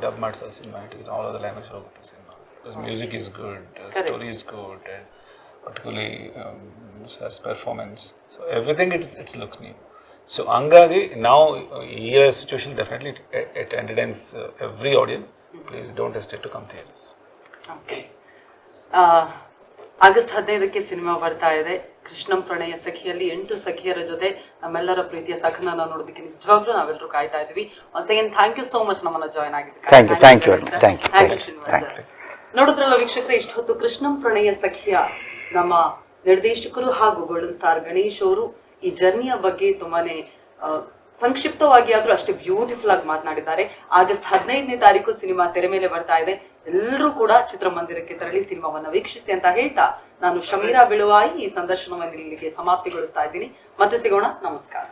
dub ಮಾಡಿ sir cinema, all of the language ಹೋಗುತ್ತೆ cinema. Because music is good, story is good, and particularly Sir's performance. So everything it looks new. So hangagi now year situation definitely it entertains every audience. Please don't hesitate to come theaters. Okay. August 15ಕ್ಕೆ ಸಿನಿಮಾ ಬರ್ತಾ ಇದೆ. ಕೃಷ್ಣಂ ಪ್ರಣಯ ಸಖಿಯಲ್ಲಿ 8 ಸಖಿಯರ ಜೊತೆ ನಮ್ಮೆಲ್ಲರ ಪ್ರೀತಿಯ ಸಖನನ್ನ ನೋಡೋದಕ್ಕೆ ನಿಜವಾಗ್ಲೂ ನಾವೆಲ್ಲರೂ ಕಾಯ್ತಾ ಇದ್ವಿ. Once again thank you so much ನಮ್ಮನ್ನ ಜಾಯ್ನ್ ಆಗಿದ್ದಕ್ಕೆ. Thank you. ನೋಡಿದ್ರಲ್ಲ ವೀಕ್ಷಕರೇ, ಇಷ್ಟು ಹೊತ್ತು ಕೃಷ್ಣಂ ಪ್ರಣಯ ಸಖಿಯ ನಮ್ಮ ನಿರ್ದೇಶಕರು ಹಾಗೂ ಗೋಲ್ಡನ್ ಸ್ಟಾರ್ ಗಣೇಶ್ ಅವರು ಈ ಜರ್ನಿಯ ಬಗ್ಗೆ ತುಂಬಾನೇ ಸಂಕ್ಷಿಪ್ತವಾಗಿ ಆದ್ರೂ ಅಷ್ಟೇ ಬ್ಯೂಟಿಫುಲ್ ಆಗಿ ಮಾತನಾಡಿದ್ದಾರೆ. ಆಗಸ್ಟ್ 15ನೇ ತಾರೀಕು ಸಿನಿಮಾ ತೆರೆ ಮೇಲೆ ಬರ್ತಾ ಇದೆ. ಎಲ್ಲರೂ ಕೂಡ ಚಿತ್ರಮಂದಿರಕ್ಕೆ ತೆರಳಿ ಸಿನಿಮಾವನ್ನ ವೀಕ್ಷಿಸಿ ಅಂತ ಹೇಳ್ತಾ ನಾನು ಶಮೀರಾ ಬಿಳುವಾಯಿ ಈ ಸಂದರ್ಶನವನ್ನು ಇಲ್ಲಿಗೆ ಸಮಾಪ್ತಿಗೊಳಿಸ್ತಾ ಇದ್ದೀನಿ. ಮತ್ತೆ ಸಿಗೋಣ. ನಮಸ್ಕಾರ.